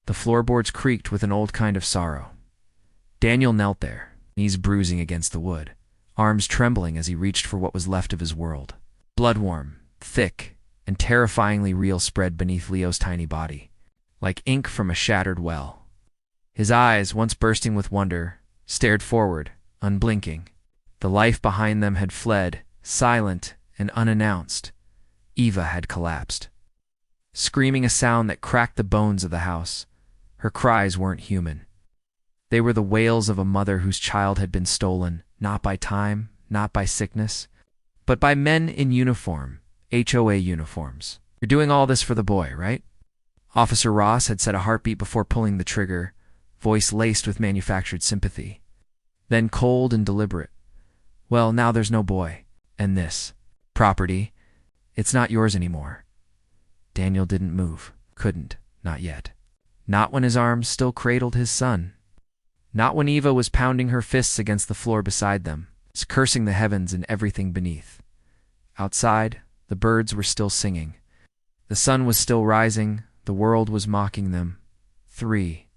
The floorboards creaked with an old kind of sorrow. Daniel knelt there, knees bruising against the wood, arms trembling as he reached for what was left of his world. Blood warm, thick, and terrifyingly real spread beneath Leo's tiny body, like ink from a shattered well. His eyes, once bursting with wonder, stared forward, unblinking. The life behind them had fled, silent and unannounced. Eva had collapsed, screaming a sound that cracked the bones of the house. Her cries weren't human. They were the wails of a mother whose child had been stolen, not by time, not by sickness, but by men in uniform, HOA uniforms. "You're doing all this for the boy, right?" Officer Ross had said, a heartbeat before pulling the trigger, voice laced with manufactured sympathy. Then cold and deliberate. "Well, now there's no boy. And this property, it's not yours anymore." Daniel didn't move. Couldn't. Not yet. Not when his arms still cradled his son. Not when Eva was pounding her fists against the floor beside them, cursing the heavens and everything beneath. Outside, the birds were still singing. The sun was still rising. The world was mocking them. 3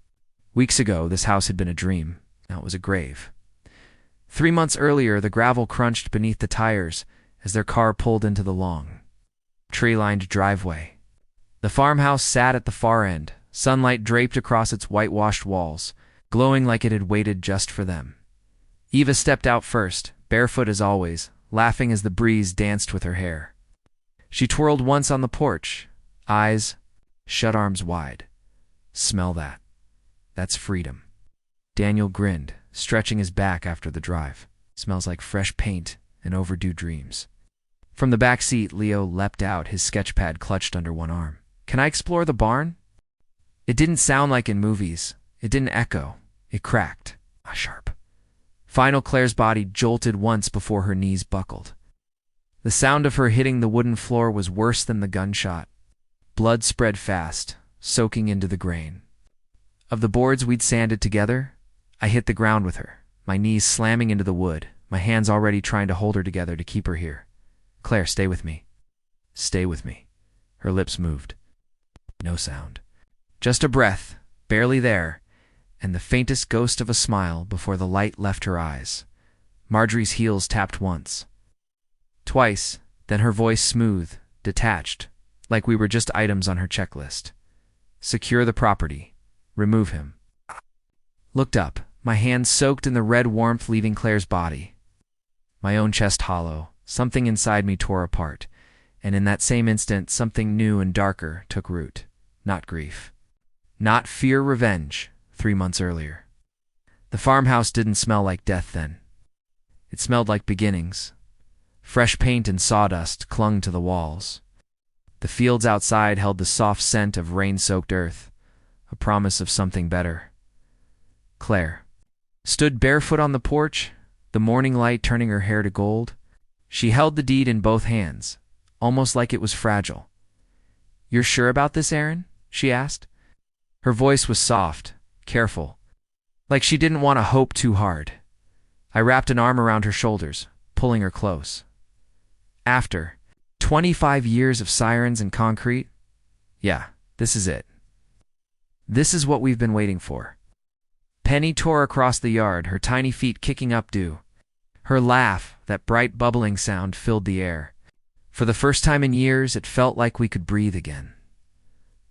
weeks ago, this house had been a dream. Now it was a grave. 3 months earlier, the gravel crunched beneath the tires as their car pulled into the long, tree-lined driveway. The farmhouse sat at the far end, sunlight draped across its whitewashed walls, glowing like it had waited just for them. Eva stepped out first, barefoot as always, laughing as the breeze danced with her hair. She twirled once on the porch, eyes shut, arms wide. "Smell that. That's freedom." Daniel grinned, stretching his back after the drive. "Smells like fresh paint and overdue dreams." From the back seat, Leo leapt out, his sketchpad clutched under one arm. "Can I explore the barn?" It didn't sound like in movies. It didn't echo. It cracked. Sharp. Final, Claire's body jolted once before her knees buckled. The sound of her hitting the wooden floor was worse than the gunshot. Blood spread fast, soaking into the grain. Of the boards we'd sanded together, I hit the ground with her, my knees slamming into the wood, my hands already trying to hold her together to keep her here. "Claire, stay with me. Stay with me." Her lips moved. No sound. Just a breath, barely there, and the faintest ghost of a smile before the light left her eyes. Marjorie's heels tapped once. Twice, then her voice smooth, detached, like we were just items on her checklist. "Secure the property. Remove him." Looked up, my hands soaked in the red warmth leaving Claire's body. My own chest hollow, something inside me tore apart, and in that same instant something new and darker took root. Not grief. Not fear revenge, 3 months earlier. The farmhouse didn't smell like death then. It smelled like beginnings. Fresh paint and sawdust clung to the walls. The fields outside held the soft scent of rain-soaked earth, a promise of something better. Claire stood barefoot on the porch, the morning light turning her hair to gold. She held the deed in both hands, almost like it was fragile. "You're sure about this, Aaron?" she asked. Her voice was soft, careful, like she didn't want to hope too hard. I wrapped an arm around her shoulders, pulling her close. "After 25 years of sirens and concrete, yeah, this is it. This is what we've been waiting for." Penny tore across the yard, her tiny feet kicking up dew. Her laugh, that bright bubbling sound, filled the air. For the first time in years, it felt like we could breathe again.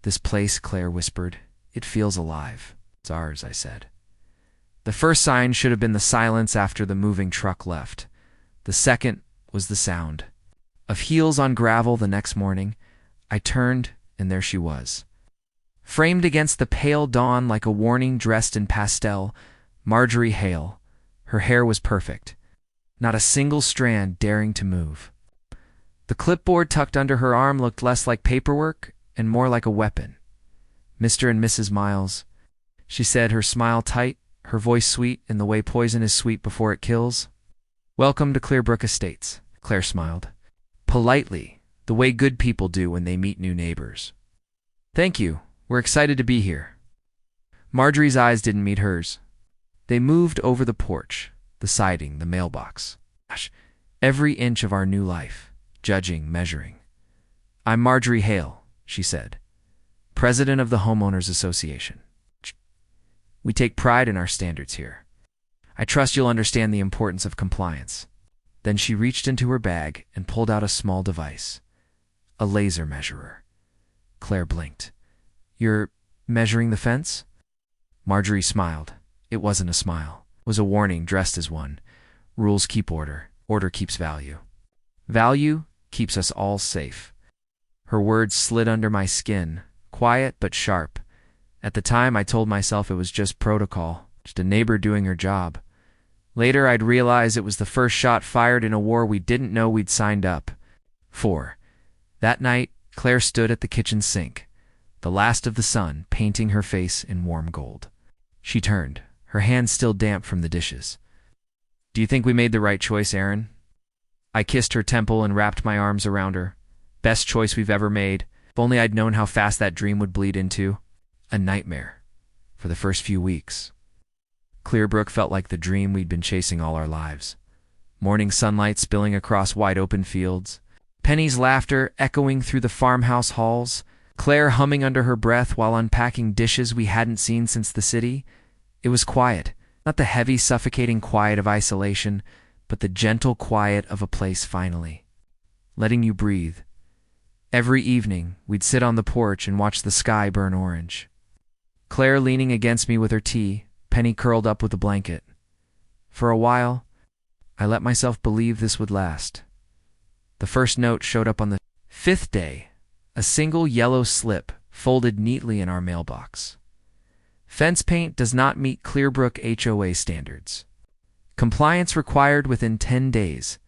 "This place," Claire whispered, "it feels alive." "It's ours," I said. The first sign should have been the silence after the moving truck left. The second was the sound of heels on gravel the next morning. I turned, and there she was. Framed against the pale dawn like a warning dressed in pastel, Marjorie Hale. Her hair was perfect. Not a single strand daring to move. The clipboard tucked under her arm looked less like paperwork and more like a weapon. "Mr. and Mrs. Miles," she said, her smile tight, her voice sweet in the way poison is sweet before it kills. "Welcome to Clearbrook Estates," Claire smiled. Politely, the way good people do when they meet new neighbors. "Thank you. We're excited to be here." Marjorie's eyes didn't meet hers. They moved over the porch, the siding, the mailbox. Gosh, every inch of our new life, judging, measuring. "I'm Marjorie Hale," she said, "president of the Homeowners Association." We take pride in our standards here. I trust you'll understand the importance of compliance." Then she reached into her bag and pulled out a small device. A laser measurer. Claire blinked. "You're measuring the fence?" Marjorie smiled. It wasn't a smile. It was a warning dressed as one. Rules keep order. Order keeps value. Value keeps us all safe. Her words slid under my skin, quiet but sharp. At the time, I told myself it was just protocol, just a neighbor doing her job. Later, I'd realize it was the first shot fired in a war we didn't know we'd signed up for. That night, Claire stood at the kitchen sink, the last of the sun painting her face in warm gold. She turned, her hands still damp from the dishes. "Do you think we made the right choice, Erin?" I kissed her temple and wrapped my arms around her. "Best choice we've ever made. If only I'd known how fast that dream would bleed into a nightmare for the first few weeks." Clearbrook felt like the dream we'd been chasing all our lives. Morning sunlight spilling across wide-open fields, Penny's laughter echoing through the farmhouse halls, Claire humming under her breath while unpacking dishes we hadn't seen since the city. It was quiet, not the heavy, suffocating quiet of isolation, but the gentle quiet of a place finally letting you breathe. Every evening, we'd sit on the porch and watch the sky burn orange. Claire leaning against me with her tea, Penny curled up with a blanket. For a while, I let myself believe this would last. The first note showed up on the 5th day, a single yellow slip folded neatly in our mailbox. "Fence paint does not meet Clearbrook HOA standards. Compliance required within 10 days.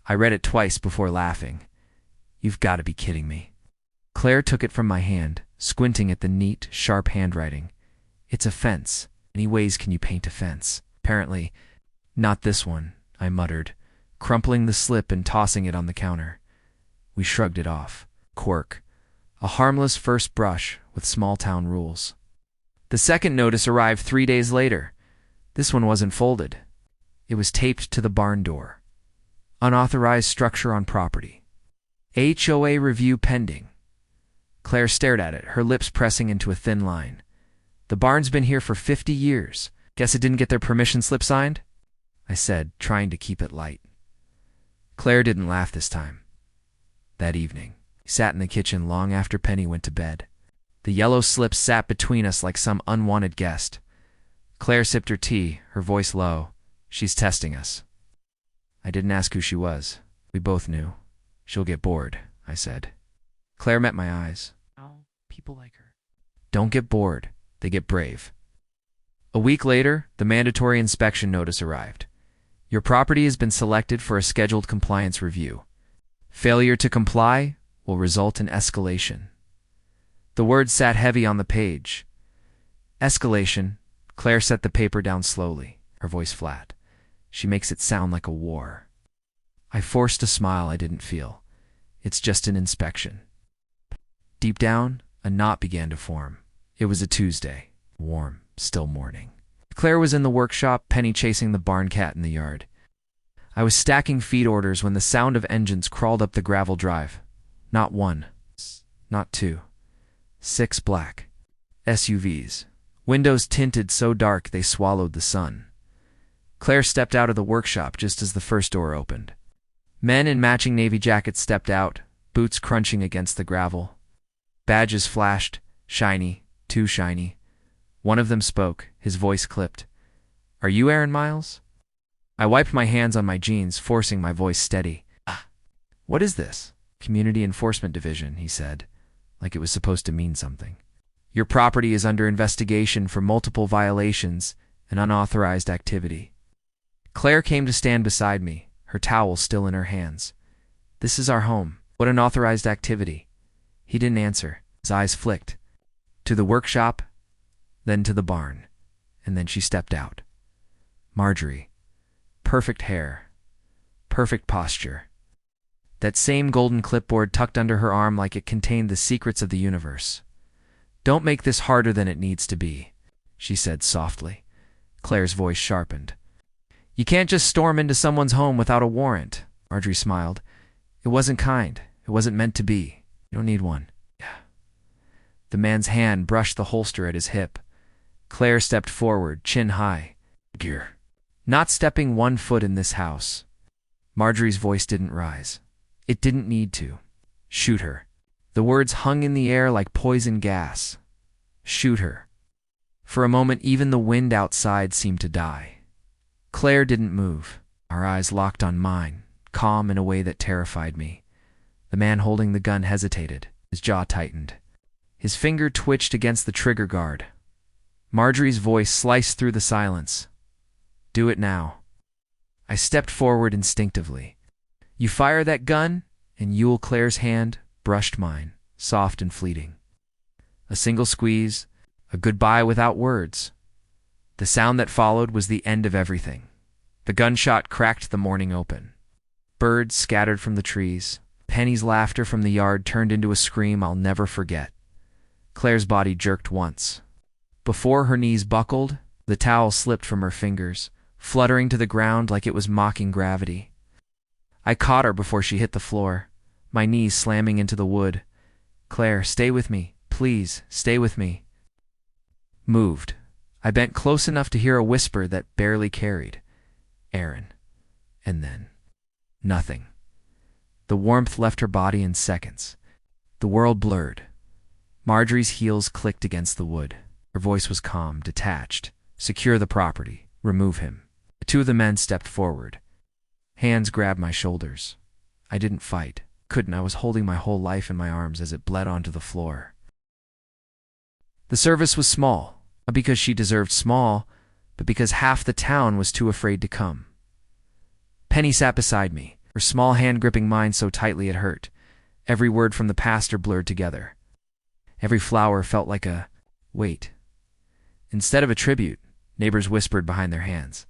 I read it twice before laughing. "You've got to be kidding me." Claire took it from my hand, squinting at the neat, sharp handwriting. "It's a fence. Any ways can you paint a fence?" "Apparently, not this one," I muttered, crumpling the slip and tossing it on the counter. We shrugged it off. Quirk. A harmless first brush with small-town rules. The second notice arrived 3 days later. This one wasn't folded. It was taped to the barn door. "Unauthorized structure on property. HOA review pending." Claire stared at it, her lips pressing into a thin line. "The barn's been here for 50 years. Guess it didn't get their permission slip signed?" I said, trying to keep it light. Claire didn't laugh this time. That evening, we sat in the kitchen long after Penny went to bed. The yellow slip sat between us like some unwanted guest. Claire sipped her tea, her voice low. "She's testing us." I didn't ask who she was. We both knew. "She'll get bored," I said. Claire met my eyes. "Oh, people like her." Don't get bored. They get brave. A week later, the mandatory inspection notice arrived. "Your property has been selected for a scheduled compliance review. Failure to comply will result in escalation." The words sat heavy on the page. Escalation. Claire set the paper down slowly, her voice flat. She makes it sound like a war. I forced a smile I didn't feel. It's just an inspection. Deep down, a knot began to form. It was a Tuesday. Warm, still morning. Claire was in the workshop, Penny chasing the barn cat in the yard. I was stacking feed orders when the sound of engines crawled up the gravel drive. Not one. Not two. 6 black SUVs. Windows tinted so dark they swallowed the sun. Claire stepped out of the workshop just as the first door opened. Men in matching navy jackets stepped out, boots crunching against the gravel. Badges flashed, shiny, too shiny. One of them spoke, his voice clipped. "Are you Erin Miles?" I wiped my hands on my jeans, forcing my voice steady. "What is this?" "Community Enforcement Division," he said, like it was supposed to mean something. "Your property is under investigation for multiple violations and unauthorized activity." Claire came to stand beside me, her towel still in her hands. "This is our home. What unauthorized activity?" He didn't answer. His eyes flicked. To the workshop, then to the barn, and then she stepped out. Marjorie. Perfect hair. Perfect posture. That same golden clipboard tucked under her arm like it contained the secrets of the universe. "Don't make this harder than it needs to be," she said softly. Claire's voice sharpened. "You can't just storm into someone's home without a warrant." Marjorie smiled. "It wasn't kind. It wasn't meant to be. You don't need one." Yeah. The man's hand brushed the holster at his hip. Claire stepped forward, chin high. Gear. Not stepping 1 foot in this house. Marjorie's voice didn't rise. It didn't need to. Shoot her. The words hung in the air like poison gas. Shoot her. For a moment, even the wind outside seemed to die. Claire didn't move. Our eyes locked on mine, calm in a way that terrified me. The man holding the gun hesitated. His jaw tightened. His finger twitched against the trigger guard. Marjorie's voice sliced through the silence. Do it now. I stepped forward instinctively. You fire that gun, and Yule Claire's hand brushed mine, soft and fleeting. A single squeeze, a goodbye without words. The sound that followed was the end of everything. The gunshot cracked the morning open. Birds scattered from the trees. Penny's laughter from the yard turned into a scream I'll never forget. Claire's body jerked once. Before her knees buckled, the towel slipped from her fingers, fluttering to the ground like it was mocking gravity. I caught her before she hit the floor, my knees slamming into the wood. Claire, stay with me. Please, stay with me. Moved. I bent close enough to hear a whisper that barely carried. Aaron. And then, nothing. The warmth left her body in seconds. The world blurred. Marjorie's heels clicked against the wood. Her voice was calm, detached. Secure the property. Remove him. The two of the men stepped forward. Hands grabbed my shoulders. I didn't fight. Couldn't. I was holding my whole life in my arms as it bled onto the floor. The service was small, not because she deserved small, but because half the town was too afraid to come. Penny sat beside me, her small hand gripping mine so tightly it hurt. Every word from the pastor blurred together. Every flower felt like a wait. Instead of a tribute, neighbors whispered behind their hands.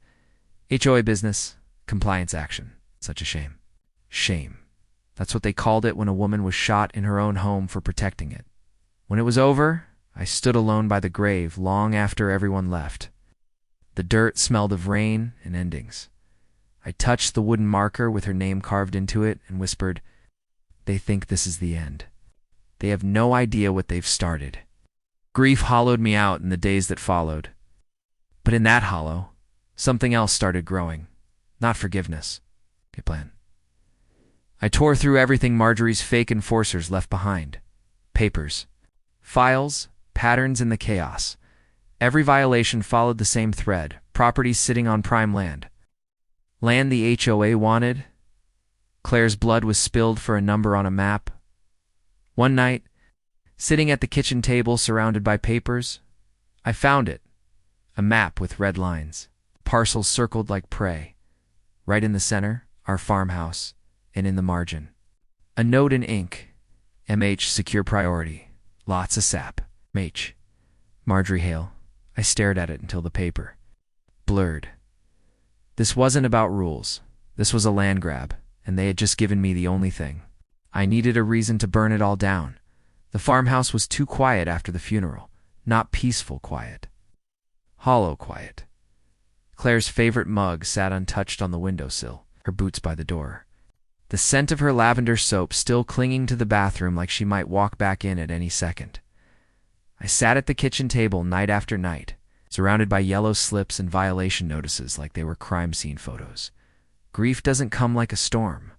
HOA business, compliance action. Such a shame. Shame. That's what they called it when a woman was shot in her own home for protecting it. When it was over, I stood alone by the grave long after everyone left. The dirt smelled of rain and endings. I touched the wooden marker with her name carved into it and whispered, "They think this is the end. They have no idea what they've started." Grief hollowed me out in the days that followed. But in that hollow, something else started growing. Not forgiveness. A plan. I tore through everything Marjorie's fake enforcers left behind. Papers. Files. Patterns in the chaos. Every violation followed the same thread. Properties sitting on prime land. Land the HOA wanted. Claire's blood was spilled for a number on a map. One night, sitting at the kitchen table surrounded by papers, I found it. A map with red lines. Parcels circled like prey. Right in the center, our farmhouse, and in the margin, a note in ink. MH secure priority. Lots of sap. MH. Marjorie Hale. I stared at it until the paper blurred. This wasn't about rules. This was a land grab, and they had just given me the only thing. I needed a reason to burn it all down. The farmhouse was too quiet after the funeral. Not peaceful quiet. Hollow quiet. Claire's favorite mug sat untouched on the windowsill, her boots by the door. The scent of her lavender soap still clinging to the bathroom like she might walk back in at any second. I sat at the kitchen table night after night, surrounded by yellow slips and violation notices like they were crime scene photos. Grief doesn't come like a storm.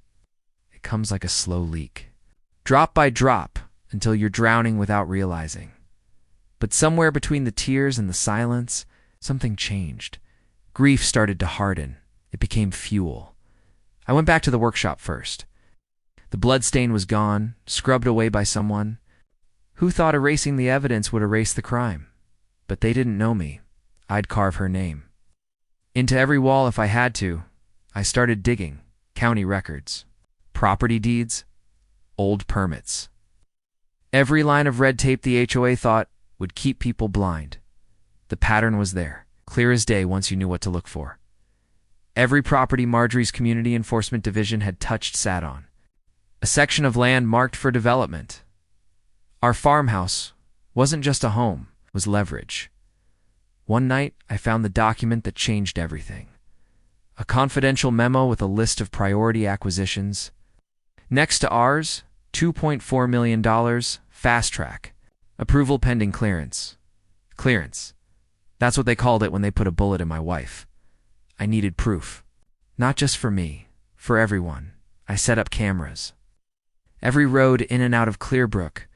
It comes like a slow leak. Drop by drop, until you're drowning without realizing. But somewhere between the tears and the silence, something changed. Grief started to harden. It became fuel. I went back to the workshop first. The bloodstain was gone, scrubbed away by someone. Who thought erasing the evidence would erase the crime? But they didn't know me. I'd carve her name into every wall if I had to. I started digging. County records. Property deeds. Old permits. Every line of red tape the HOA thought would keep people blind. The pattern was there, clear as day once you knew what to look for. Every property Marjorie's Community Enforcement Division had touched sat on. A section of land marked for development. Our farmhouse wasn't just a home, it was leverage. One night, I found the document that changed everything. A confidential memo with a list of priority acquisitions. Next to ours, $2.4 million, fast track. Approval pending clearance. Clearance. That's what they called it when they put a bullet in my wife. I needed proof. Not just for me, for everyone. I set up cameras. Every road in and out of Clearbrook.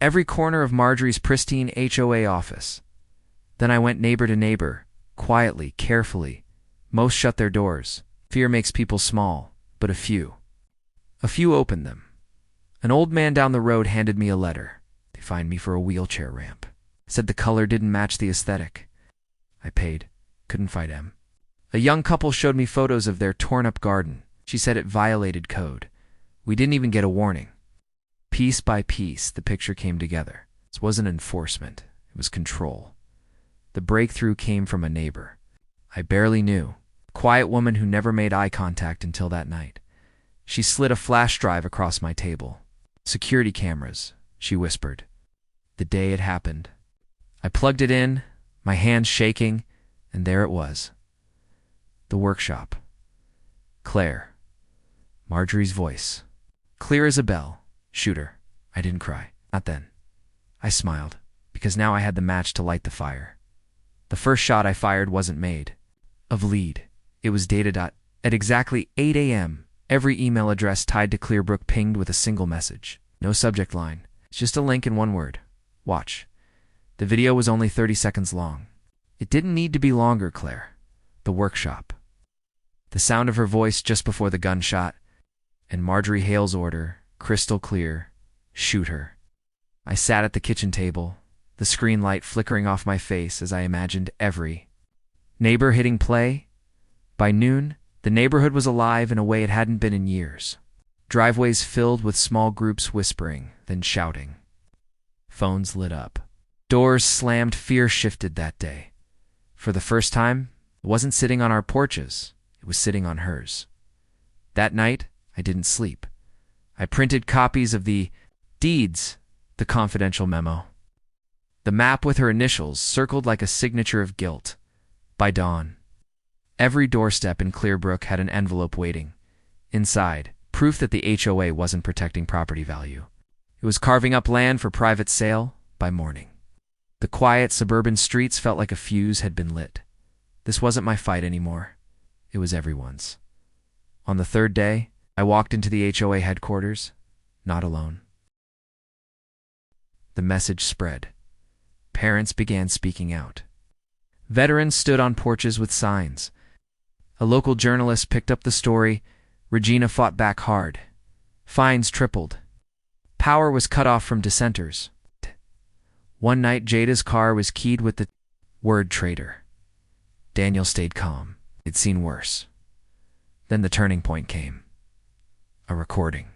Every corner of Marjorie's pristine HOA office. Then I went neighbor to neighbor, quietly, carefully. Most shut their doors. Fear makes people small, but a few opened them. An old man down the road handed me a letter. They fined me for a wheelchair ramp. Said the color didn't match the aesthetic. I paid. Couldn't fight him. A young couple showed me photos of their torn-up garden. She said it violated code. We didn't even get a warning. Piece by piece, the picture came together. This wasn't enforcement. It was control. The breakthrough came from a neighbor I barely knew. A quiet woman who never made eye contact until that night. She slid a flash drive across my table. Security cameras, she whispered. The day it happened. I plugged it in, my hands shaking, and there it was. The workshop. Claire. Marjorie's voice. Clear as a bell. Shooter. I didn't cry. Not then. I smiled, because now I had the match to light the fire. The first shot I fired wasn't made. Of lead. It was dated at exactly 8 a.m. Every email address tied to Clearbrook pinged with a single message. No subject line. It's just a link in one word. Watch. The video was only 30 seconds long. It didn't need to be longer, Claire. The workshop. The sound of her voice just before the gunshot, and Marjorie Hale's order, crystal clear, shoot her. I sat at the kitchen table, the screen light flickering off my face as I imagined every neighbor hitting play. By noon, the neighborhood was alive in a way it hadn't been in years. Driveways filled with small groups whispering, then shouting. Phones lit up. Doors slammed. Fear shifted that day. For the first time, it wasn't sitting on our porches. It was sitting on hers. That night, I didn't sleep. I printed copies of the deeds, the confidential memo. The map with her initials circled like a signature of guilt. By dawn, every doorstep in Clearbrook had an envelope waiting. Inside, proof that the HOA wasn't protecting property value. It was carving up land for private sale by morning. The quiet suburban streets felt like a fuse had been lit. This wasn't my fight anymore. It was everyone's. On the third day, I walked into the HOA headquarters, not alone. The message spread. Parents began speaking out. Veterans stood on porches with signs. A local journalist picked up the story. Regina fought back hard. Fines tripled. Power was cut off from dissenters. One night, Jada's car was keyed with the word traitor. Daniel stayed calm. He'd seen worse. Then the turning point came. A recording.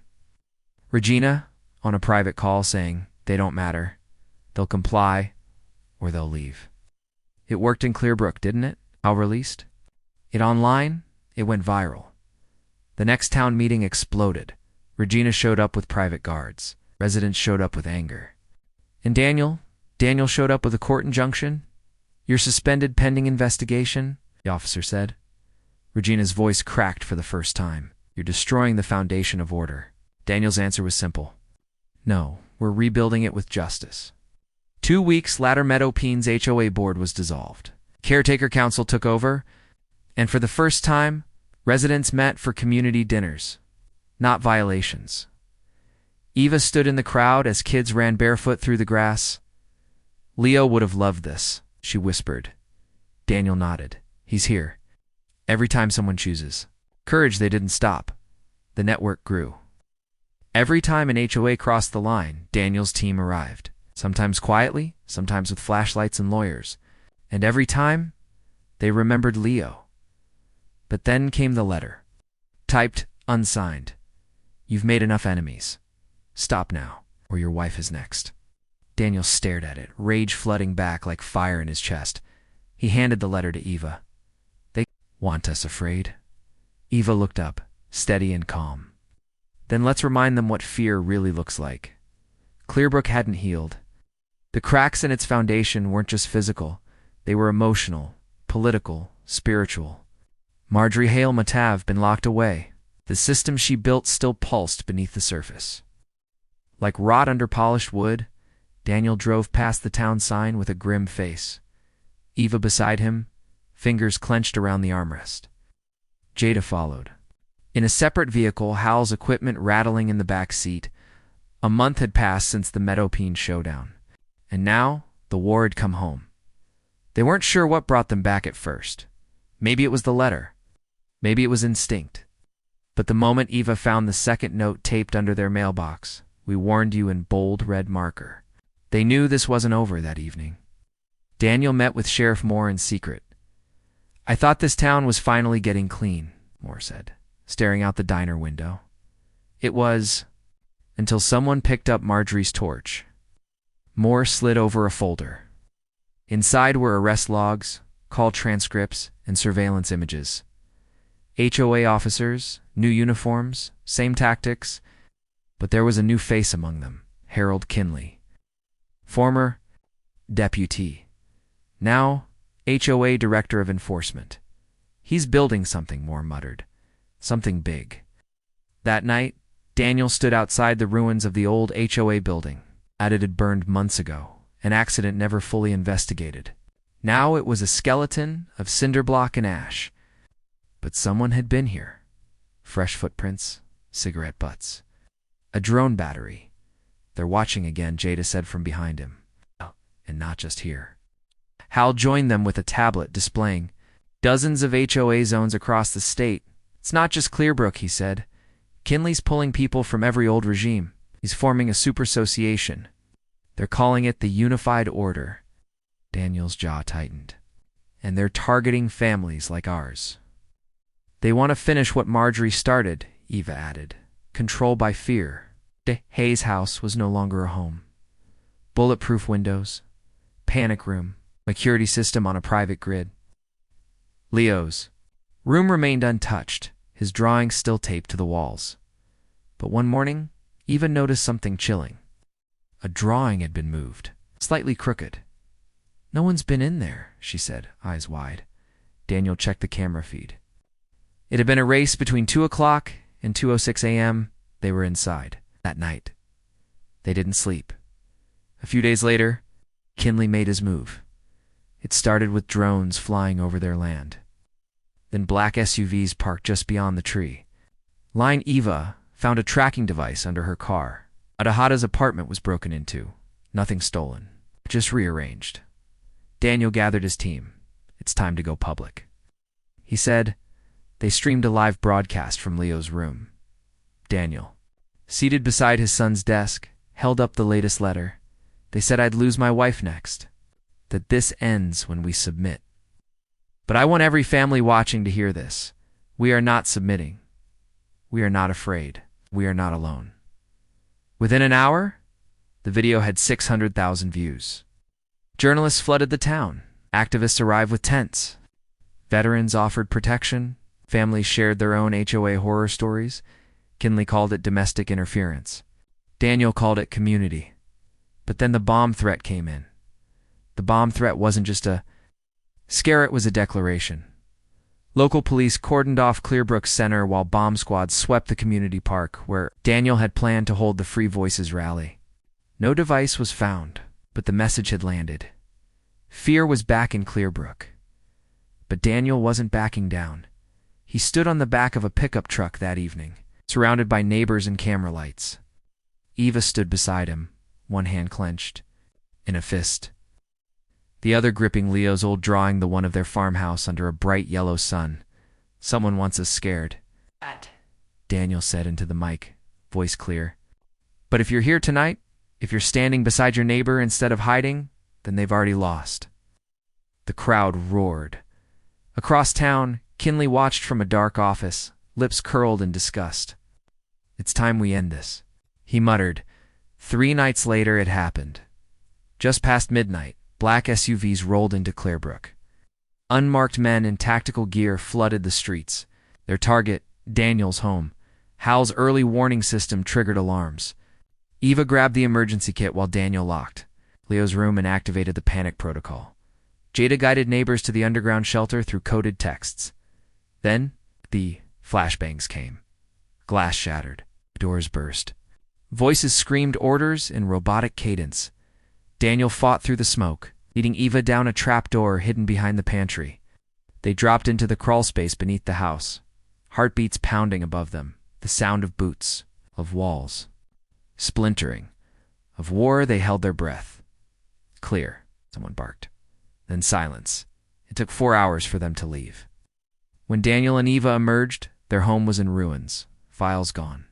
Regina, on a private call, saying, "They don't matter. They'll comply, or they'll leave." It worked in Clearbrook, didn't it? How released? It online? It went viral. The next town meeting exploded. Regina showed up with private guards. Residents showed up with anger. And Daniel showed up with a court injunction. "You're suspended pending investigation," the officer said. Regina's voice cracked for the first time. "You're destroying the foundation of order." Daniel's answer was simple. "No, we're rebuilding it with justice." 2 weeks later, Meadow Peen's HOA board was dissolved. Caretaker council took over, and for the first time, residents met for community dinners, not violations. Eva stood in the crowd as kids ran barefoot through the grass. "Leo would have loved this," she whispered. Daniel nodded. "He's here. Every time someone chooses." Courage, they didn't stop. The network grew. Every time an HOA crossed the line, Daniel's team arrived. Sometimes quietly, sometimes with flashlights and lawyers. And every time, they remembered Leo. But then came the letter. Typed, unsigned. "You've made enough enemies. Stop now, or your wife is next." Daniel stared at it, rage flooding back like fire in his chest. He handed the letter to Eva. "They want us afraid." Eva looked up, steady and calm. "Then let's remind them what fear really looks like." Clearbrook hadn't healed. The cracks in its foundation weren't just physical. They were emotional, political, spiritual. Marjorie Hale must have been locked away. The system she built still pulsed beneath the surface. Like rot under polished wood, Daniel drove past the town sign with a grim face. Eva beside him, fingers clenched around the armrest. Jada followed. In a separate vehicle, Hal's equipment rattling in the back seat. A month had passed since the Meadowpeen showdown, and now the war had come home. They weren't sure what brought them back at first. Maybe it was the letter. Maybe it was instinct. But the moment Eva found the second note taped under their mailbox, "We warned you" in bold red marker, they knew this wasn't over that evening. Daniel met with Sheriff Moore in secret. "I thought this town was finally getting clean," Moore said, staring out the diner window. "It was, until someone picked up Marjorie's torch." Moore slid over a folder. Inside were arrest logs, call transcripts, and surveillance images. HOA officers, new uniforms, same tactics, but there was a new face among them, Harold Kinley. Former deputy. Now, HOA Director of Enforcement. "He's building something," Moore muttered. "Something big." That night, Daniel stood outside the ruins of the old HOA building. It had burned months ago, an accident never fully investigated. Now it was a skeleton of cinder block and ash. But someone had been here. Fresh footprints, cigarette butts. A drone battery. "They're watching again," Jada said from behind him. And not just here. Hal joined them with a tablet displaying dozens of HOA zones across the state. "It's not just Clearbrook," he said. "Kinley's pulling people from every old regime. He's forming a super association. They're calling it the Unified Order." Daniel's jaw tightened. "And they're targeting families like ours." "They want to finish what Marjorie started," Eva added. "Control by fear." Hayes' house was no longer a home. Bulletproof windows, panic room, security system on a private grid. Leo's room remained untouched, his drawings still taped to the walls. But one morning, Eva noticed something chilling. A drawing had been moved, slightly crooked. "No one's been in there," she said, eyes wide. Daniel checked the camera feed. It had been a race between 2 o'clock and 2:06 a.m. They were inside that night. They didn't sleep. A few days later, Kinley made his move. It started with drones flying over their land. Then black SUVs parked just beyond the tree. Line Eva found a tracking device under her car. Adahada's apartment was broken into. Nothing stolen, just rearranged. Daniel gathered his team. "It's time to go public," he said. They streamed a live broadcast from Leo's room. Daniel, seated beside his son's desk, held up the latest letter. "They said I'd lose my wife next. That this ends when we submit. But I want every family watching to hear this. We are not submitting. We are not afraid. We are not alone." Within an hour, the video had 600,000 views. Journalists flooded the town. Activists arrived with tents. Veterans offered protection. Families shared their own HOA horror stories. Kinley called it domestic interference. Daniel called it community. But then the bomb threat came in. The bomb threat wasn't just a scare, it was a declaration. Local police cordoned off Clearbrook Center while bomb squads swept the community park where Daniel had planned to hold the Free Voices rally. No device was found, but the message had landed. Fear was back in Clearbrook. But Daniel wasn't backing down. He stood on the back of a pickup truck that evening, surrounded by neighbors and camera lights. Eva stood beside him, one hand clenched, in a fist. The other gripping Leo's old drawing, the one of their farmhouse under a bright yellow sun. "Someone wants us scared," Daniel said into the mic, voice clear. "But if you're here tonight, if you're standing beside your neighbor instead of hiding, then they've already lost." The crowd roared. Across town, Kinley watched from a dark office, lips curled in disgust. "It's time we end this," he muttered. 3 nights later, it happened. Just past midnight, black SUVs rolled into Clearbrook. Unmarked men in tactical gear flooded the streets. Their target, Daniel's home. Hal's early warning system triggered alarms. Eva grabbed the emergency kit while Daniel locked Leo's room and activated the panic protocol. Jada guided neighbors to the underground shelter through coded texts. Then, the flashbangs came. Glass shattered. Doors burst. Voices screamed orders in robotic cadence. Daniel fought through the smoke, leading Eva down a trapdoor hidden behind the pantry. They dropped into the crawlspace beneath the house, heartbeats pounding above them, the sound of boots, of walls, splintering. Of war, they held their breath. Clear, someone barked. Then silence. It took 4 hours for them to leave. When Daniel and Eva emerged, their home was in ruins, files gone.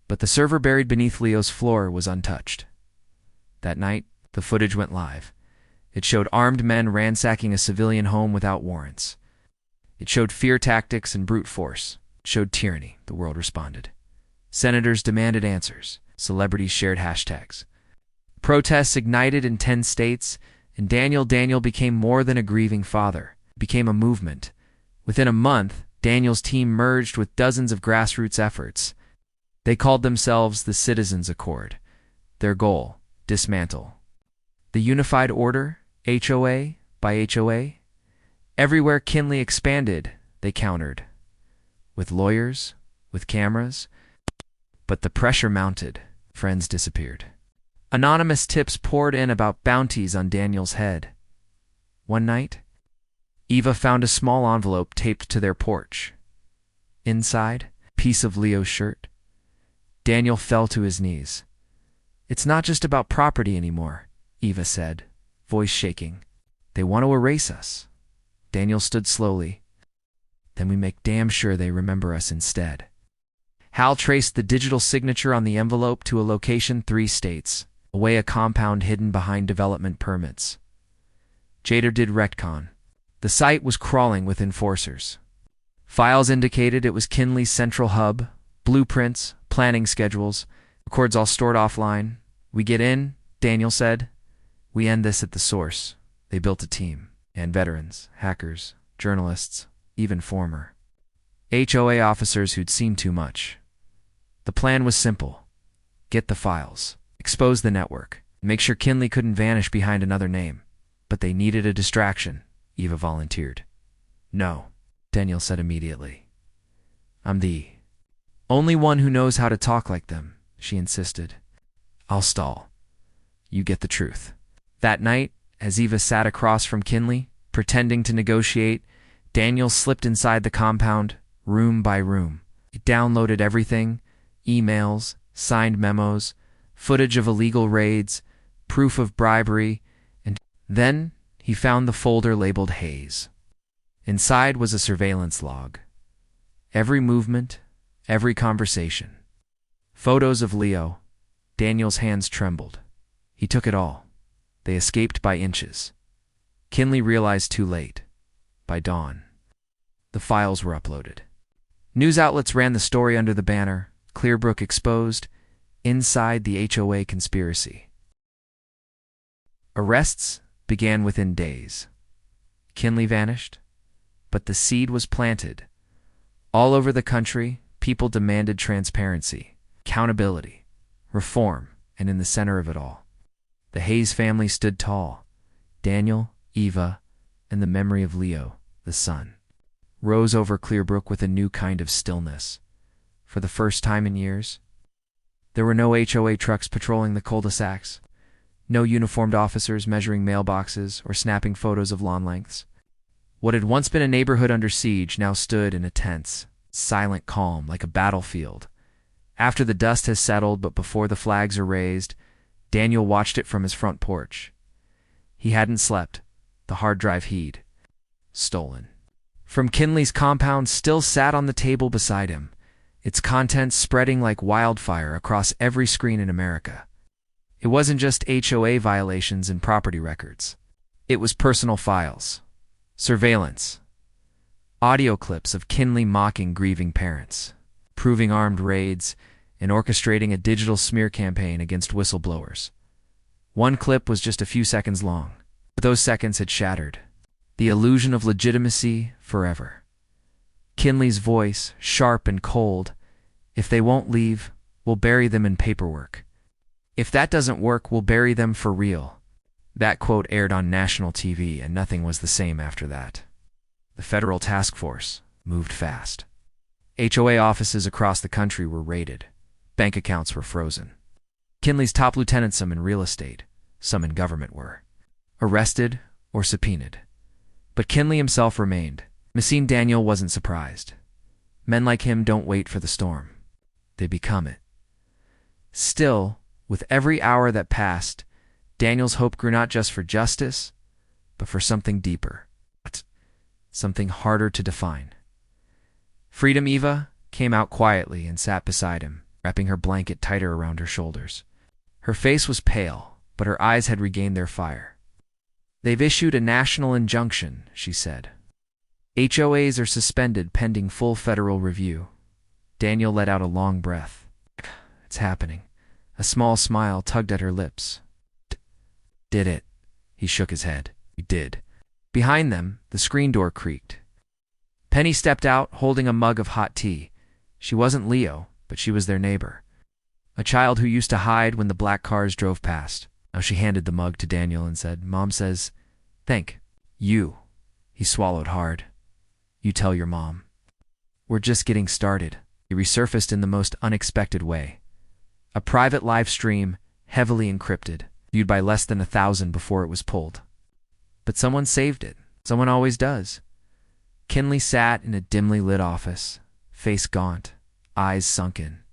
But the server buried beneath Leo's floor was untouched. That night, the footage went live. It showed armed men ransacking a civilian home without warrants. It showed fear tactics and brute force. It showed tyranny, the world responded. Senators demanded answers. Celebrities shared hashtags. Protests ignited in 10 states, and Daniel became more than a grieving father. It became a movement. Within a month, Daniel's team merged with dozens of grassroots efforts. They called themselves the Citizens Accord. Their goal, dismantle the Unified Order, HOA by HOA. Everywhere Kinley expanded, they countered. With lawyers, with cameras. But the pressure mounted. Friends disappeared. Anonymous tips poured in about bounties on Daniel's head. One night, Eva found a small envelope taped to their porch. Inside, a piece of Leo's shirt. Daniel fell to his knees. "It's not just about property anymore," Eva said, voice shaking. "They want to erase us." Daniel stood slowly. "Then we make damn sure they remember us instead." Hal traced the digital signature on the envelope to a location 3 states, away a compound hidden behind development permits. Jader did retcon. The site was crawling with enforcers. Files indicated it was Kinley's central hub, blueprints, planning schedules, records all stored offline. "We get in," Daniel said. "We end this at the source." They built a team, and veterans, hackers, journalists, even former HOA officers who'd seen too much. The plan was simple. Get the files, expose the network, make sure Kinley couldn't vanish behind another name. But they needed a distraction, Eva volunteered. "No," Daniel said immediately. "I'm the only one who knows how to talk like them," she insisted. "I'll stall. You get the truth." That night, as Eva sat across from Kinley, pretending to negotiate, Daniel slipped inside the compound, room by room. He downloaded everything: emails, signed memos, footage of illegal raids, proof of bribery, and then he found the folder labeled Hayes. Inside was a surveillance log. Every movement, every conversation. Photos of Leo. Daniel's hands trembled. He took it all. They escaped by inches. Kinley realized too late. By dawn, the files were uploaded. News outlets ran the story under the banner, "Clearbrook Exposed, Inside the HOA Conspiracy." Arrests began within days. Kinley vanished, but the seed was planted. All over the country, people demanded transparency, accountability, reform, and in the center of it all, the Hayes family stood tall. Daniel, Eva, and the memory of Leo, the son, rose over Clearbrook with a new kind of stillness. For the first time in years, there were no HOA trucks patrolling the cul-de-sacs, no uniformed officers measuring mailboxes or snapping photos of lawn lengths. What had once been a neighborhood under siege now stood in a tense, silent calm like a battlefield. After the dust has settled but before the flags are raised, Daniel watched it from his front porch. He hadn't slept. The hard drive he'd stolen from Kinley's compound still sat on the table beside him, its contents spreading like wildfire across every screen in America. It wasn't just HOA violations and property records. It was personal files, surveillance, audio clips of Kinley mocking grieving parents, proving armed raids, and orchestrating a digital smear campaign against whistleblowers. One clip was just a few seconds long, but those seconds had shattered the illusion of legitimacy forever. Kinley's voice, sharp and cold: "If they won't leave, we'll bury them in paperwork. If that doesn't work, we'll bury them for real." That quote aired on national TV, and nothing was the same after that. The federal task force moved fast. HOA offices across the country were raided. Bank accounts were frozen. Kinley's top lieutenants, some in real estate, some in government, were arrested or subpoenaed. But Kinley himself remained. Messine Daniel wasn't surprised. Men like him don't wait for the storm. They become it. Still, with every hour that passed, Daniel's hope grew not just for justice, but for something deeper. Something harder to define. Freedom Eva came out quietly and sat beside him, wrapping her blanket tighter around her shoulders. Her face was pale, but her eyes had regained their fire. "They've issued a national injunction," she said. "HOAs are suspended pending full federal review." Daniel let out a long breath. "It's happening." A small smile tugged at her lips. "Did it?" He shook his head. "We did." Behind them, the screen door creaked. Penny stepped out, holding a mug of hot tea. She wasn't Leo, but she was their neighbor. A child who used to hide when the black cars drove past. Now she handed the mug to Daniel and said, "Mom says, thank you." He swallowed hard. "You tell your mom." "We're just getting started." He resurfaced in the most unexpected way. A private live stream, heavily encrypted, viewed by less than 1,000 before it was pulled. But someone saved it. Someone always does. Kinley sat in a dimly lit office, face gaunt, eyes sunken.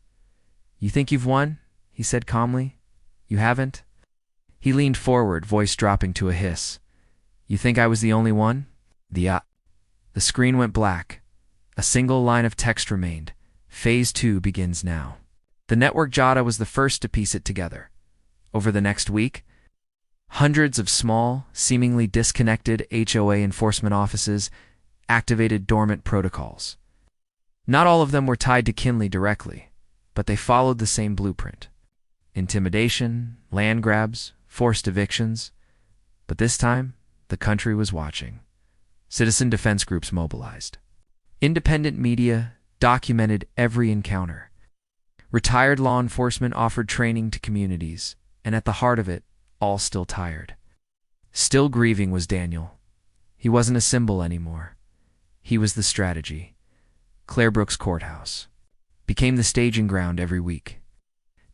"You think you've won?" he said calmly. "You haven't?" He leaned forward, voice dropping to a hiss. "You think I was the only one?" The screen went black. A single line of text remained. "Phase 2 begins now." The network JADA was the first to piece it together. Over the next week, hundreds of small, seemingly disconnected HOA enforcement offices activated dormant protocols. Not all of them were tied to Kinley directly, but they followed the same blueprint. Intimidation, land grabs, forced evictions. But this time, the country was watching. Citizen defense groups mobilized. Independent media documented every encounter. Retired law enforcement offered training to communities, and at the heart of it, all still tired. Still grieving was Daniel. He wasn't a symbol anymore. He was the strategy. Claire Brooks Courthouse became the staging ground every week.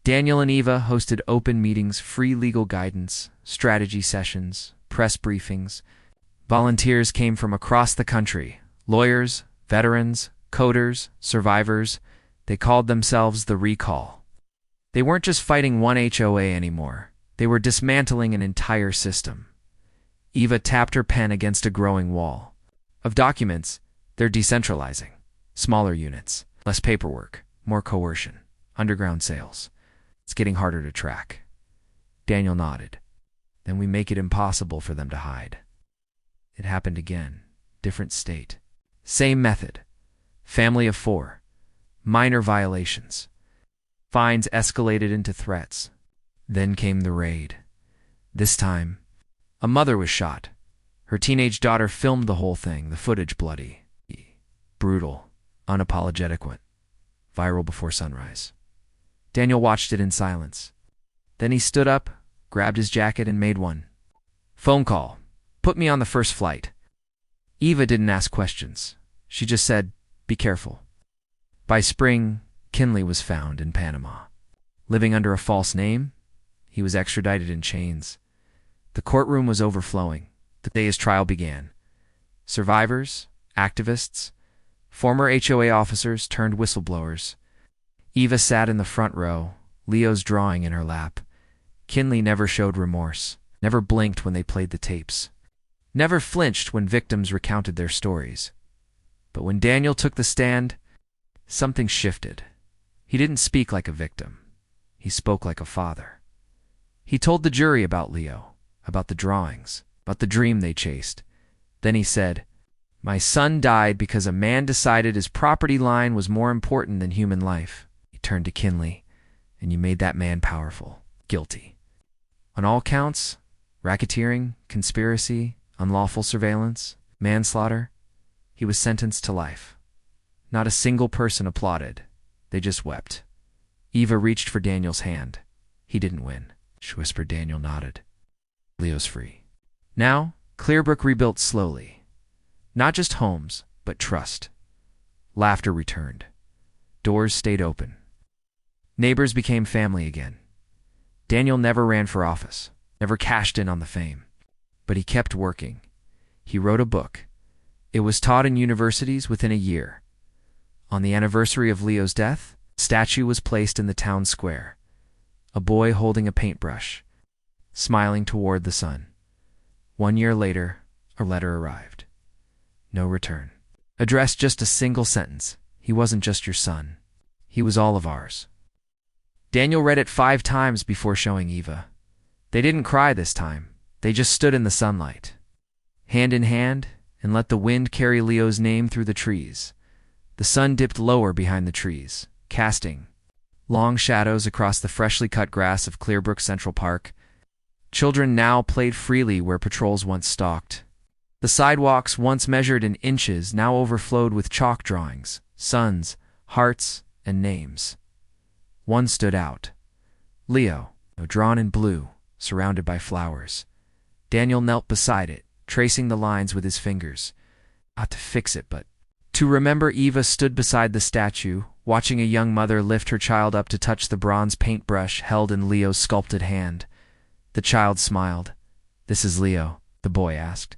Daniel and Eva hosted open meetings, free legal guidance, strategy sessions, press briefings. Volunteers came from across the country, lawyers, veterans, coders, survivors. They called themselves the Recall. They weren't just fighting one HOA anymore. They were dismantling an entire system. Eva tapped her pen against a growing wall. Of documents, they're decentralizing. Smaller units, less paperwork, more coercion, underground sales. It's getting harder to track. Daniel nodded. Then we make it impossible for them to hide. It happened again. Different state. Same method. Family of 4. Minor violations. Fines escalated into threats. Then came the raid. This time, a mother was shot. Her teenage daughter filmed the whole thing, the footage bloody, brutal, unapologetic one. Viral before sunrise. Daniel watched it in silence. Then he stood up, grabbed his jacket, and made one. "Phone call. Put me on the first flight." Eva didn't ask questions. She just said, "Be careful." By spring, Kinley was found in Panama. Living under a false name, he was extradited in chains. The courtroom was overflowing. The day his trial began. Survivors, activists, former HOA officers turned whistleblowers. Eva sat in the front row, Leo's drawing in her lap. Kinley never showed remorse, never blinked when they played the tapes, never flinched when victims recounted their stories. But when Daniel took the stand, something shifted. He didn't speak like a victim. He spoke like a father. He told the jury about Leo, about the drawings, about the dream they chased. Then he said, "My son died because a man decided his property line was more important than human life." He turned to Kinley, "And you made that man powerful, guilty. On all counts, racketeering, conspiracy, unlawful surveillance, manslaughter, he was sentenced to life." Not a single person applauded. They just wept. Eva reached for Daniel's hand. "He didn't win," she whispered. Daniel nodded. "Leo's free." Now, Clearbrook rebuilt slowly. Not just homes, but trust. Laughter returned. Doors stayed open. Neighbors became family again. Daniel never ran for office, never cashed in on the fame. But he kept working. He wrote a book. It was taught in universities within a year. On the anniversary of Leo's death, a statue was placed in the town square. A boy holding a paintbrush, smiling toward the sun. 1 year later, a letter arrived. No return. Addressed just a single sentence. He wasn't just your son. He was all of ours. Daniel read it 5 times before showing Eva. They didn't cry this time. They just stood in the sunlight, hand in hand, and let the wind carry Leo's name through the trees. The sun dipped lower behind the trees, casting long shadows across the freshly cut grass of Clearbrook Central Park. Children now played freely where patrols once stalked. The sidewalks, once measured in inches, now overflowed with chalk drawings, suns, hearts, and names. One stood out. Leo, drawn in blue, surrounded by flowers. Daniel knelt beside it, tracing the lines with his fingers. Not to fix it, but to remember. Eva stood beside the statue, watching a young mother lift her child up to touch the bronze paintbrush held in Leo's sculpted hand. The child smiled. "This is Leo?" the boy asked.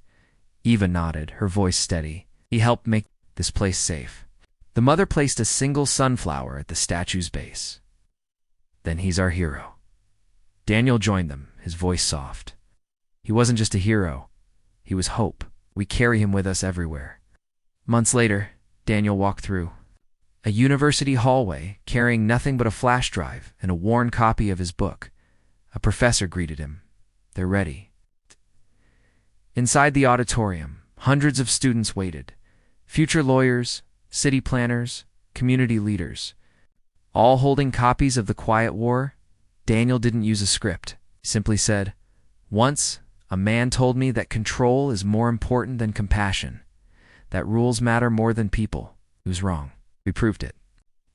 Eva nodded, her voice steady. "He helped make this place safe." The mother placed a single sunflower at the statue's base. "Then he's our hero." Daniel joined them, his voice soft. "He wasn't just a hero. He was hope. We carry him with us everywhere." Months later, Daniel walked through a university hallway, carrying nothing but a flash drive and a worn copy of his book. A professor greeted him. "They're ready." Inside the auditorium, hundreds of students waited. Future lawyers, city planners, community leaders, all holding copies of The Quiet War. Daniel didn't use a script. He simply said, "Once, a man told me that control is more important than compassion, that rules matter more than people." He was wrong. We proved it.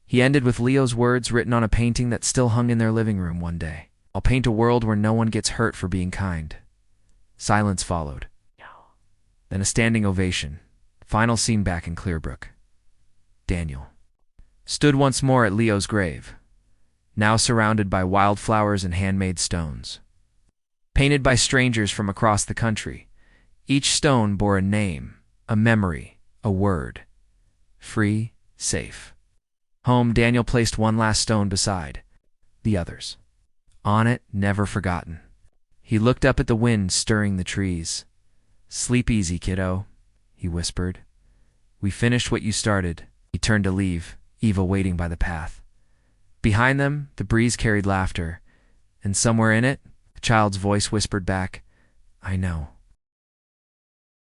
He ended with Leo's words written on a painting that still hung in their living room one day. "I'll paint a world where no one gets hurt for being kind." Silence followed. Then a standing ovation. Final scene back in Clearbrook. Daniel stood once more at Leo's grave, now surrounded by wildflowers and handmade stones, painted by strangers from across the country. Each stone bore a name, a memory, a word. Free, safe. Home. Daniel placed one last stone beside the others. On it, never forgotten. He looked up at the wind stirring the trees. "Sleep easy, kiddo," he whispered. "We finished what you started." He turned to leave, Eva waiting by the path. Behind them, the breeze carried laughter, and somewhere in it, a child's voice whispered back, "I know."